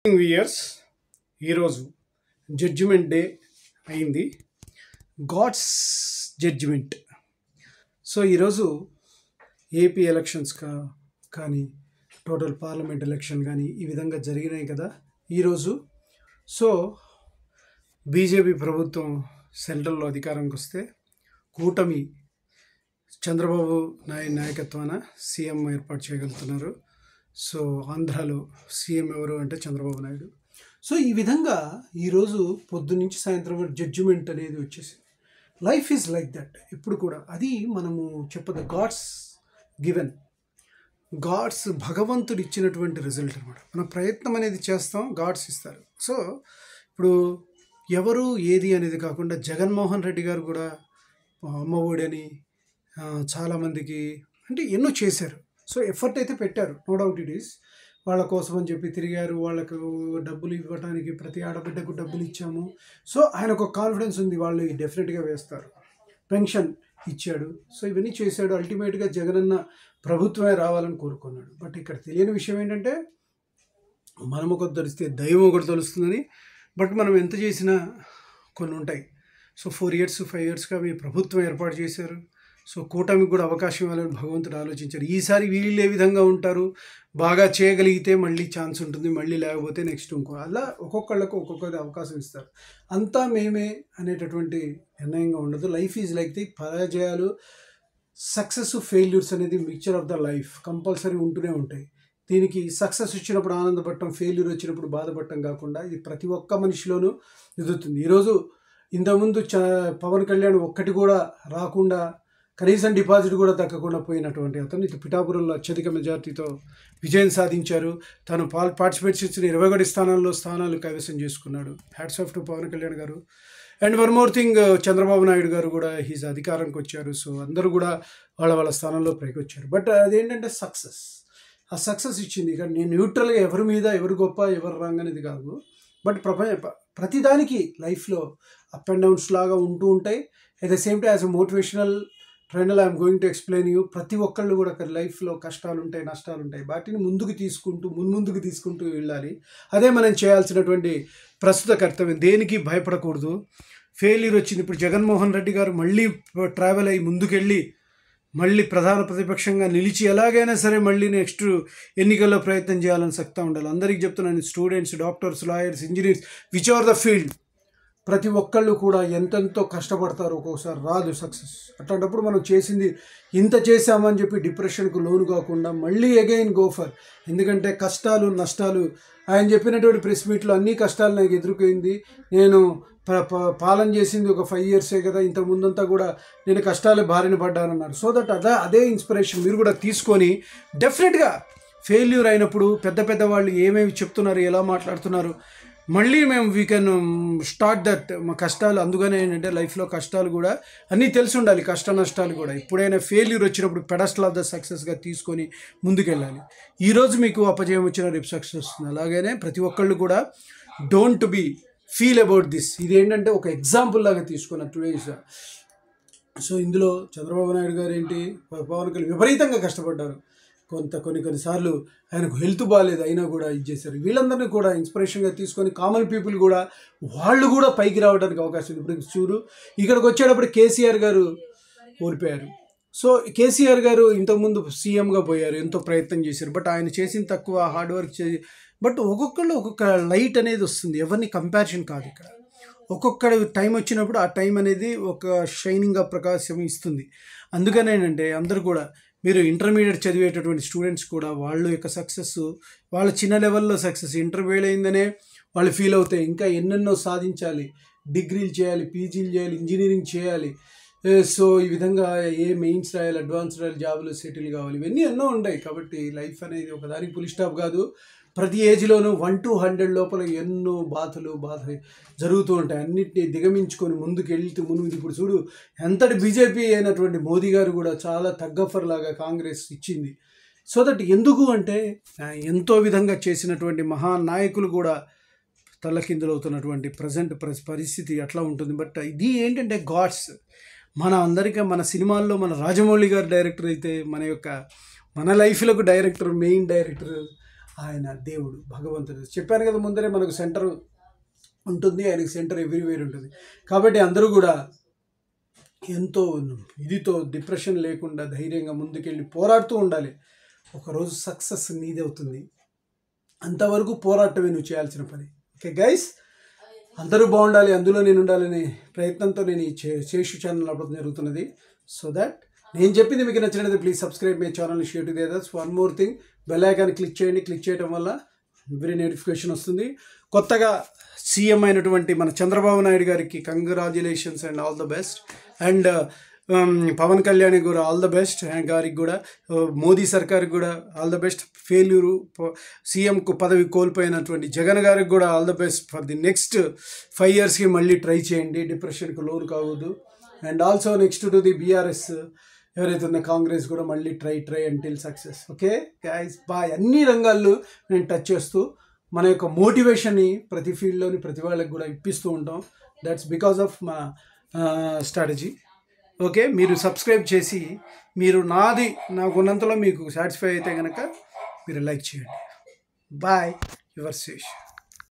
Years ఈరోజు judgement day అయింది. God's judgement. So ఈరోజు ఏపీ ఎలక్షన్స్ కానీ టోటల్ పార్లమెంట్ ఎలక్షన్ కానీ ఈ విధంగా జరిగినాయి కదా ఈరోజు. సో బీజేపీ ప్రభుత్వం సెంట్రల్లో అధికారంకి వస్తే కూటమి చంద్రబాబు నాయుడు నాయకత్వాన సీఎం ఏర్పాటు చేయగలుగుతున్నారు. సో ఆంధ్రాలో సీఎం ఎవరు అంటే చంద్రబాబు నాయుడు. సో ఈ విధంగా ఈరోజు పొద్దున్నుంచి సాయంత్రం వరకు జడ్జిమెంట్ అనేది వచ్చేసింది. Life is like that. ఇప్పుడు కూడా అది మనము చెప్పదు, గాడ్స్ గివెన్, గాడ్స్ భగవంతుడు ఇచ్చినటువంటి రిజల్ట్ అనమాట. మన ప్రయత్నం అనేది చేస్తాం, గాడ్స్ ఇస్తారు. సో ఇప్పుడు ఎవరు ఏది అనేది కాకుండా జగన్మోహన్ రెడ్డి గారు కూడా అమ్మ ఒడి అని చాలామందికి అంటే ఎన్నో చేశారు. సో ఎఫర్ట్ అయితే పెట్టారు, నో డౌట్ ఇట్ ఈస్. వాళ్ళ కోసం అని చెప్పి తిరిగారు, వాళ్ళకు డబ్బులు ఇవ్వడానికి ప్రతి ఆడబిడ్డకు డబ్బులు ఇచ్చాము. సో ఆయనకు ఒక కాన్ఫిడెన్స్ ఉంది, వాళ్ళు డెఫినెట్గా వేస్తారు. పెన్షన్ ఇచ్చాడు. సో ఇవన్నీ చేశాడు. అల్టిమేట్గా జగనన్న ప్రభుత్వమే రావాలని కోరుకున్నాడు. బట్ ఇక్కడ తెలియని విషయం ఏంటంటే మనం ఒకటి తెలిస్తే దైవం ఒకటి తెలుస్తుందని. బట్ మనం ఎంత చేసినా కొన్ని ఉంటాయి. సో 4 years 5 yearsగా మీ ప్రభుత్వం ఏర్పాటు చేశారు. సో కూటమికి కూడా అవకాశం ఇవ్వాలని భగవంతుడు ఆలోచించారు. ఈసారి వీళ్ళు ఏ విధంగా ఉంటారు, బాగా చేయగలిగితే మళ్ళీ ఛాన్స్ ఉంటుంది, మళ్ళీ లేకపోతే నెక్స్ట్ ఇంకో, అలా ఒక్కొక్కళ్ళకు ఒక్కొక్కది అవకాశం ఇస్తారు. అంతా మేమే అనేటటువంటి నిర్ణయంగా ఉండదు. లైఫ్ ఈజ్ లైక్ ది పరాజయాలు, సక్సెస్, ఫెయిల్యూర్స్ అనేది mixture of the life compulsory ఉంటూనే ఉంటాయి. దీనికి సక్సెస్ వచ్చినప్పుడు ఆనందపడటం, ఫెయిల్యూర్ వచ్చినప్పుడు బాధపడటం కాకుండా ఇది ప్రతి ఒక్క మనిషిలోనూ ఎదుగుతుంది. ఈరోజు ఇంతకుముందు పవన్ కళ్యాణ్ ఒక్కటి కూడా రాకుండా, కనీసం డిపాజిట్ కూడా దక్కకుండా పోయినటువంటి అతను ఇటు పిఠాపురంలో అత్యధిక మెజార్టీతో విజయం సాధించారు. తను పార్టిసిపేట్ చేసిన 21 స్థానాలు కైవసం చేసుకున్నాడు. Hats off to Pawan Kalyan గారు. And one more thing, Chandrababu Naidu గారు కూడా హీజ్ అధికారంకి వచ్చారు. సో అందరూ కూడా వాళ్ళ స్థానంలో పైకి వచ్చారు. బట్ అదేంటంటే సక్సెస్, ఆ సక్సెస్ ఇచ్చింది. ఇక నేను న్యూట్రల్గా ఎవరి మీద ఎవరు గొప్ప ఎవరు రాంగ్ అనేది కాదు. బట్ ప్రతిదానికి లైఫ్లో అప్ అండ్ డౌన్స్ లాగా ఉంటూ ఉంటాయి. At the same time as a motivational trainer I'm going to explain you. ప్రతి ఒక్కళ్ళు కూడా లైఫ్లో కష్టాలు ఉంటాయి, నష్టాలు ఉంటాయి. వాటిని ముందుకు తీసుకుంటూ వెళ్ళాలి. అదే మనం చేయాల్సినటువంటి ప్రస్తుత కర్తవ్యం. దేనికి భయపడకూడదు. ఫెయిల్యూర్ వచ్చింది. ఇప్పుడు జగన్మోహన్ రెడ్డి గారు మళ్ళీ ట్రావెల్ అయ్యి ముందుకెళ్ళి మళ్ళీ ప్రధాన ప్రతిపక్షంగా నిలిచి ఎలాగైనా సరే మళ్ళీ నెక్స్ట్ ఎన్నికల్లో ప్రయత్నం చేయాలని సక్తా ఉండాలి. అందరికీ చెప్తున్నాను, students, doctors, lawyers, engineers, which are the field, ప్రతి ఒక్కళ్ళు కూడా ఎంతెంతో కష్టపడతారు. ఒక్కొక్కసారి రాదు సక్సెస్. అట్లాంటప్పుడు మనం చేసింది ఇంత చేసామని చెప్పి డిప్రెషన్కు లోను కాకుండా మళ్ళీ అగైన్ గోఫర్. ఎందుకంటే కష్టాలు నష్టాలు, ఆయన చెప్పినటువంటి ప్రెస్ మీట్లో అన్ని కష్టాలు నాకు ఎదుర్కొంది. నేను పాలన చేసింది ఒక 5 years కదా, ఇంత ముందంతా కూడా నేను కష్టాలు బారిన పడ్డానన్నారు. సో దట్ అదే ఇన్స్పిరేషన్ మీరు కూడా తీసుకొని డెఫినెట్గా ఫెయిల్యూర్ అయినప్పుడు పెద్ద వాళ్ళు ఏమేమి చెప్తున్నారు, ఎలా మాట్లాడుతున్నారు, మళ్ళీ మేము వీ కెన్ స్టార్ట్ దట్. మా కష్టాలు అందుకనే ఏంటంటే లైఫ్లో కష్టాలు కూడా అన్నీ తెలిసి ఉండాలి, కష్ట నష్టాలు కూడా. ఎప్పుడైనా ఫెయిల్యూర్ వచ్చినప్పుడు పెడస్టల్ ఆఫ్ ద సక్సెస్గా తీసుకొని ముందుకెళ్ళాలి. ఈరోజు మీకు అపజయం వచ్చిన రేపు సక్సెస్ వస్తుంది. అలాగనే ప్రతి ఒక్కళ్ళు కూడా don't be feel about this. ఇది ఏంటంటే ఒక ఎగ్జాంపుల్ లాగా తీసుకున్న టుడేస్. సో ఇందులో చంద్రబాబు నాయుడు గారు ఏంటి, పవన్ కళ్యాణ్ విపరీతంగా కష్టపడ్డారు. కొన్నిసార్లు ఆయనకు హెల్త్ బాగాలేదు, అయినా కూడా ఇది చేశారు. వీళ్ళందరినీ కూడా ఇన్స్పిరేషన్గా తీసుకొని కామన్ పీపుల్ కూడా వాళ్ళు కూడా పైకి రావడానికి అవకాశం ఉంది. ఇప్పుడు చూడు, ఇక్కడికి వచ్చేటప్పుడు కేసీఆర్ గారు ఓడిపోయారు. సో కేసీఆర్ గారు ఇంతకుముందు సీఎంగా పోయారు, ఎంతో ప్రయత్నం చేశారు. బట్ ఆయన చేసిన తక్కువ, హార్డ్ వర్క్ చేసి. బట్ ఒక్కొక్కళ్ళు ఒక్కొక్క లైట్ అనేది వస్తుంది. ఎవరిని కంపారిజన్ కాదు ఇక్కడ. ఒక్కొక్క టైం వచ్చినప్పుడు ఆ టైం అనేది ఒక షైనింగ్గా ప్రకాశం ఇస్తుంది. అందుకని ఏంటంటే అందరూ కూడా, మీరు ఇంటర్మీడియట్ చదివేటటువంటి స్టూడెంట్స్ కూడా వాళ్ళ యొక్క సక్సెస్, వాళ్ళ చిన్న లెవెల్లో సక్సెస్ ఇంటర్వ్యూలు అయిందనే వాళ్ళు ఫీల్ అవుతాయి. ఇంకా ఎన్నెన్నో సాధించాలి, డిగ్రీలు చేయాలి, పీజీలు చేయాలి, ఇంజనీరింగ్ చేయాలి. సో ఈ విధంగా మెయిన్స్ రాయాలి, అడ్వాన్స్ రాయాలి, జాబులు సెటిల్ కావాలి, ఇవన్నీ ఎన్నో ఉన్నాయి. కాబట్టి లైఫ్ అనేది ఒకదానికి ఫుల్ స్టాప్ కాదు. ప్రతి ఏజ్లోనూ 1 to 100 లోపల ఎన్నో బాధలు జరుగుతూ ఉంటాయి. అన్నిటినీ దిగమించుకొని ముందుకు ఇప్పుడు చూడు, ఎంతటి బీజేపీ అయినటువంటి మోదీ గారు కూడా చాలా తగ్గఫర్ లాగా కాంగ్రెస్ ఇచ్చింది. సో దట్ ఎందుకు అంటే ఎంతో విధంగా చేసినటువంటి మహానాయకులు కూడా తలకిందులవుతున్నటువంటి ప్రజెంట్ పరిస్థితి అట్లా ఉంటుంది. బట్ ఇది ఏంటంటే గాడ్స్. మన సినిమాల్లో మన రాజమౌళి గారు డైరెక్టర్ అయితే మన లైఫ్లకు మెయిన్ డైరెక్టర్ ఆయన దేవుడు, భగవంతుడు. చెప్పాను కదా ముందరే, మనకు సెంటర్ ఉంటుంది, ఆయనకు సెంటర్ ఎవ్రీవేర్ ఉంటుంది. కాబట్టి అందరూ కూడా ఎంతో ఇదితో డిప్రెషన్ లేకుండా ధైర్యంగా ముందుకెళ్ళి పోరాడుతూ ఉండాలి. ఒకరోజు సక్సెస్ నీదే అవుతుంది. అంతవరకు పోరాటమే నువ్వు చేయాల్సిన పని. ఓకే గైస్, అందరూ బాగుండాలి, అందులో నేను ఉండాలనే ప్రయత్నంతో నేను ఈ శేషు ఛానల్ అవ్వడం జరుగుతున్నది. సో దట్ నేను చెప్పింది మీకు నచ్చినట్లయితే please subscribe my channel, share to the others. One more thing, bell icon click చేయండి. క్లిక్ చేయడం వల్ల వెరీ నోటిఫికేషన్ వస్తుంది. కొత్తగా సీఎం అయినటువంటి మన చంద్రబాబు నాయుడు గారికి congratulations and all the best. And Pawan Kalyan కూడా ఆల్ ద బెస్ట్. గారికి కూడా, మోదీ సర్కార్కి కూడా ఆల్ ద బెస్ట్. ఫెయిల్యూరు సీఎంకు పదవి కోల్పోయినటువంటి జగన్ గారికి కూడా all the best for the next 5 yearsకి మళ్ళీ ట్రై చేయండి, డిప్రెషన్కి లోన్ కావద్దు. And also next to the BRS ఎవరైతే ఉందో కాంగ్రెస్ కూడా మళ్ళీ try until success. Okay guys, bye. అన్ని రంగాల్లో నేను టచ్ చేస్తూ మన యొక్క మోటివేషన్ని ప్రతి ఫీల్డ్లోని ప్రతి వాళ్ళకి కూడా ఇప్పిస్తూ ఉంటాం. దట్స్ బికాస్ ఆఫ్ మా స్ట్రాటజీ. ఓకే, మీరు సబ్స్క్రైబ్ చేసి మీరు నాకున్నంతలో మీకు సాటిస్ఫై అయితే కనుక మీరు లైక్ చేయండి. Bye, your Sesh.